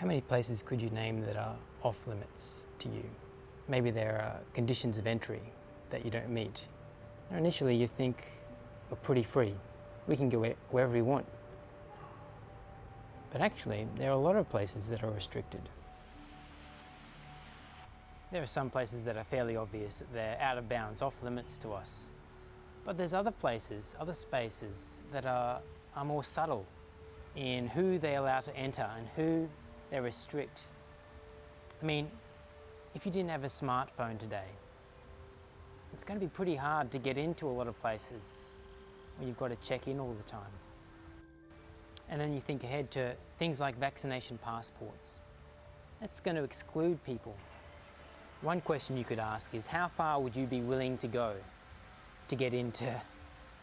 How many places could you name that are off limits to you? Maybe there are conditions of entry that you don't meet. Now, initially you think we're pretty free. We can go wherever we want. But actually, there are a lot of places that are restricted. There are some places that are fairly obvious that they're out of bounds, off limits to us. But there's other places, other spaces that are more subtle in who they allow to enter and who they restrict. I mean, if you didn't have a smartphone today, it's going to be pretty hard to get into a lot of places where you've got to check in all the time. And then you think ahead to things like vaccination passports. That's going to exclude people. One question you could ask is, how far would you be willing to go to get into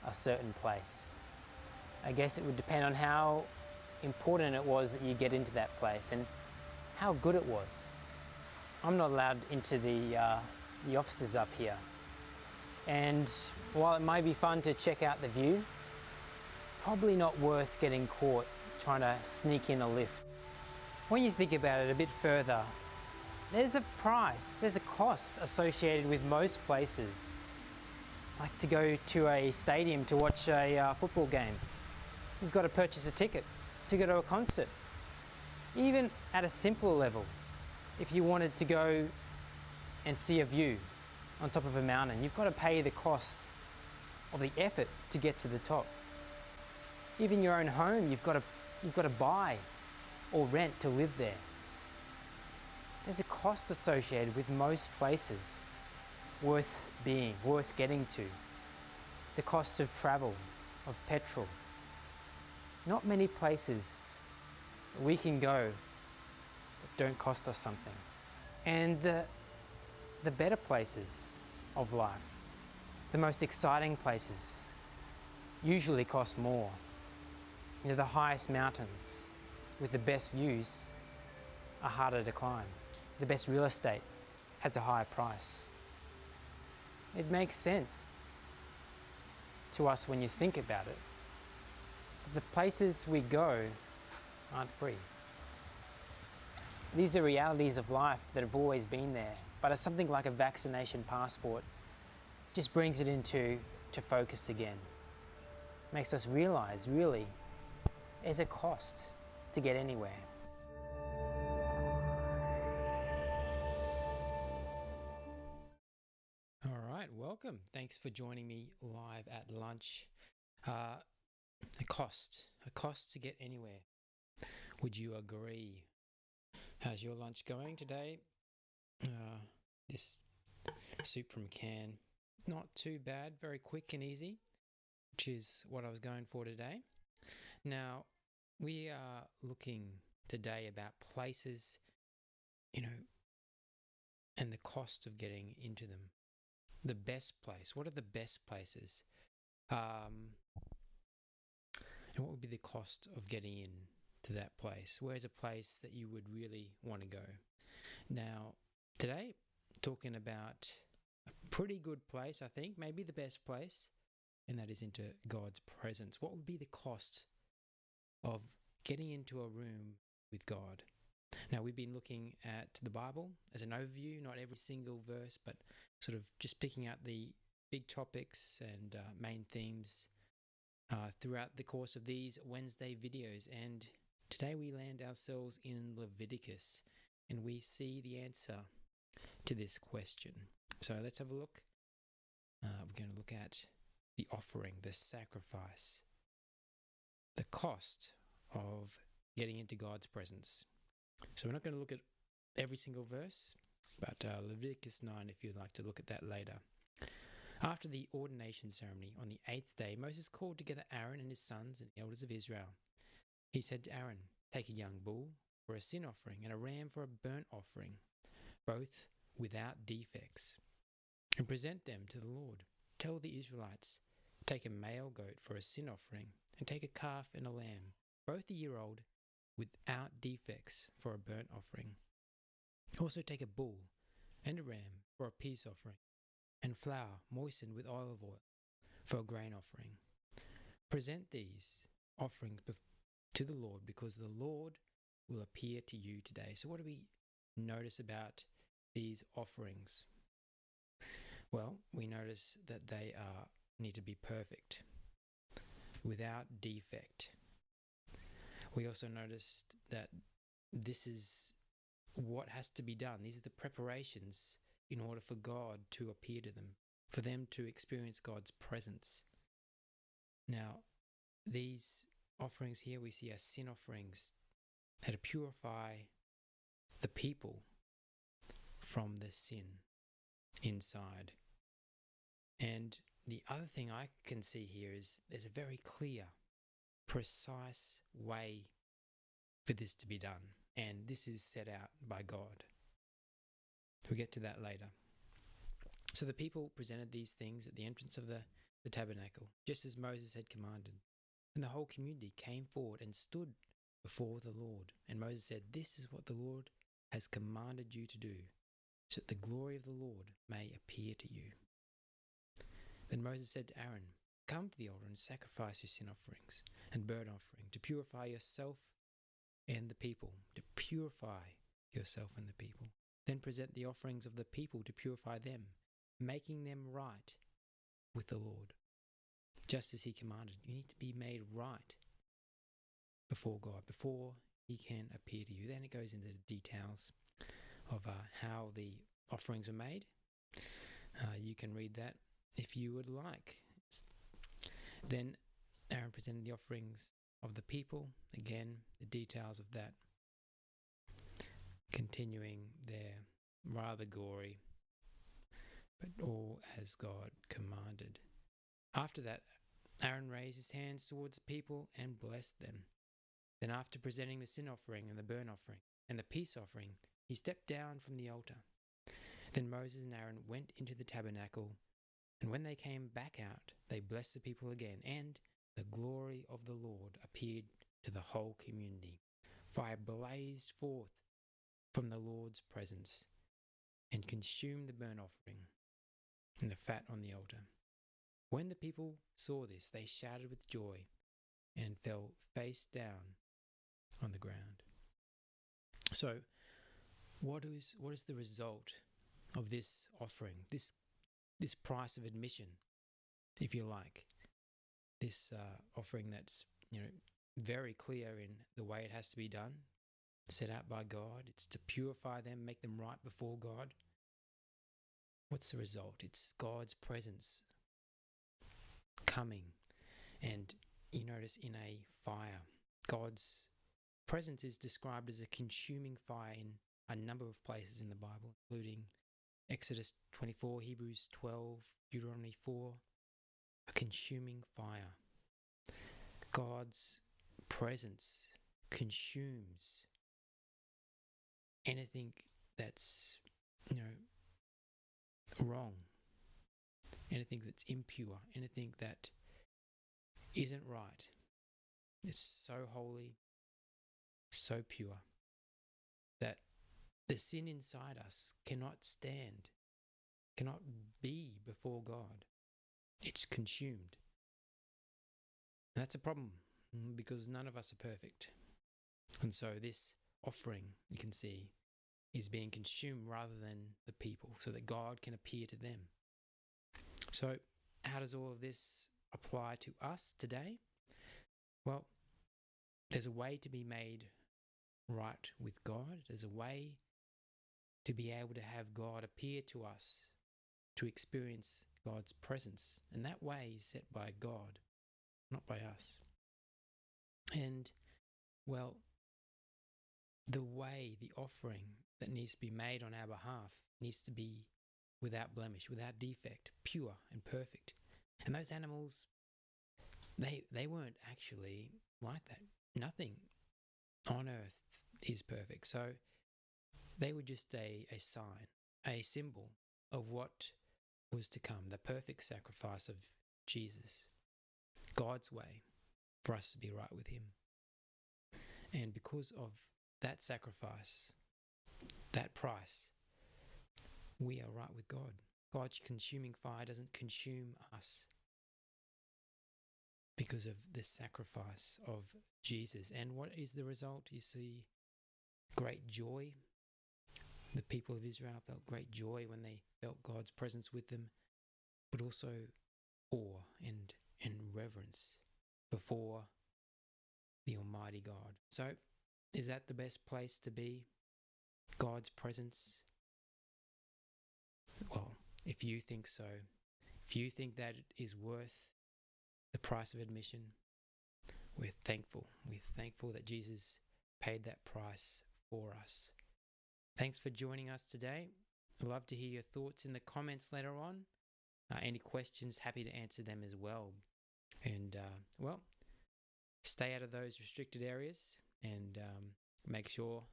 a certain place? I guess it would depend on how important it was that you get into that place and how good it was. I'm not allowed into the offices up here. And while it may be fun to check out the view, probably not worth getting caught trying to sneak in a lift. When you think about it a bit further, there's a price, there's a cost associated with most places. Like to go to a stadium to watch a football game, you've got to purchase a ticket. To go to a concert. Even at a simpler level, if you wanted to go and see a view on top of a mountain, you've got to pay the cost of the effort to get to the top. Even your own home, you've got to buy or rent to live there. There's a cost associated with most places worth being, worth getting to. The cost of travel, of petrol. Not many places we can go that don't cost us something. And the better places of life, the most exciting places, usually cost more. You know, the highest mountains with the best views are harder to climb. The best real estate has a higher price. It makes sense to us when you think about it. The places we go aren't free. These are realities of life that have always been there, but as something like a vaccination passport just brings it into focus again. Makes us realize, really, there's a cost to get anywhere. All right, welcome. Thanks for joining me live at lunch. A cost to get anywhere. Would you agree? How's your lunch going today? This soup from a can, not too bad, very quick and easy, which is what I was going for today. Now, we are looking today about places, and the cost of getting into them. The best place. What are the best places? And what would be the cost of getting in to that place? Where's a place that you would really want to go? Now, today, talking about a pretty good place, I think, maybe the best place, and that is into God's presence. What would be the cost of getting into a room with God? Now, we've been looking at the Bible as an overview, not every single verse, but sort of just picking out the big topics and main themes throughout the course of these Wednesday videos. And today we land ourselves in Leviticus and we see the answer to this question. So let's have a look. We're going to look at the offering, the sacrifice, the cost of getting into God's presence. So we're not going to look at every single verse, but Leviticus 9 if you'd like to look at that later. After the ordination ceremony, on the 8th day, Moses called together Aaron and his sons and elders of Israel. He said to Aaron, "Take a young bull for a sin offering and a ram for a burnt offering, both without defects, and present them to the Lord. Tell the Israelites, take a male goat for a sin offering, and take a calf and a lamb, both a year old, without defects, for a burnt offering. Also take a bull and a ram for a peace offering, and flour moistened with olive oil for a grain offering. Present these offerings to the Lord, because the Lord will appear to you today. So what do we notice about these offerings? Well, we notice that they need to be perfect, without defect. We also noticed that this is what has to be done. These are the preparations in order for God to appear to them, for them to experience God's presence. Now, these offerings here we see are sin offerings that to purify the people from the sin inside. And the other thing I can see here is there's a very clear, precise way for this to be done, and this is set out by God. We'll get to that later. So the people presented these things at the entrance of the tabernacle, just as Moses had commanded. And the whole community came forward and stood before the Lord. And Moses said, "This is what the Lord has commanded you to do, so that the glory of the Lord may appear to you." Then Moses said to Aaron, "Come to the altar and sacrifice your sin offerings and burnt offering to purify yourself and the people, to purify yourself and the people. Then present the offerings of the people to purify them, making them right with the Lord, just as he commanded." You need to be made right before God, before he can appear to you. Then it goes into the details of how the offerings are made. You can read that if you would like. Then Aaron presented the offerings of the people. Again, the details of that, continuing their rather gory, but all as God commanded. After that, Aaron raised his hands towards the people and blessed them. Then after presenting the sin offering and the burnt offering and the peace offering, he stepped down from the altar. Then Moses and Aaron went into the tabernacle, and when they came back out, they blessed the people again, and the glory of the Lord appeared to the whole community. Fire blazed forth from the Lord's presence and consumed the burnt offering and the fat on the altar. When the people saw this, they shouted with joy and fell face down on the ground. So, what is the result of this offering? This price of admission, if you like. This offering that's very clear in the way it has to be done, set out by God. It's to purify them, make them right before God. What's the result? It's God's presence coming, and you notice in a fire. God's presence is described as a consuming fire in a number of places in the Bible, including Exodus 24, Hebrews 12, Deuteronomy 4, a consuming fire. God's presence consumes anything that's, wrong, anything that's impure, anything that isn't right. It's so holy, so pure, that the sin inside us cannot stand, cannot be before God. It's consumed. And that's a problem, because none of us are perfect. And so this offering, you can see, is being consumed rather than the people, so that God can appear to them. So how does all of this apply to us today? Well, there's a way to be made right with God. There's a way to be able to have God appear to us, to experience God's presence. And that way is set by God, not by us. And, well, the way, the offering that needs to be made on our behalf needs to be without blemish, without defect, pure and perfect. And those animals, they weren't actually like that. Nothing on earth is perfect. So they were just a sign, a symbol of what was to come, the perfect sacrifice of Jesus, God's way for us to be right with him. And because of that sacrifice, that price, we are right with God. God's consuming fire doesn't consume us because of the sacrifice of Jesus. And what is the result? You see great joy. The people of Israel felt great joy when they felt God's presence with them, but also awe and reverence before the Almighty God. So, is that the best place to be? God's presence? Well, if you think so, if you think that it is worth the price of admission, we're thankful. We're thankful that Jesus paid that price for us. Thanks for joining us today. I'd love to hear your thoughts in the comments later on. Any questions, happy to answer them as well. And, stay out of those restricted areas and make sure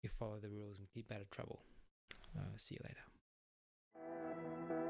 you follow the rules and keep out of trouble. See you later.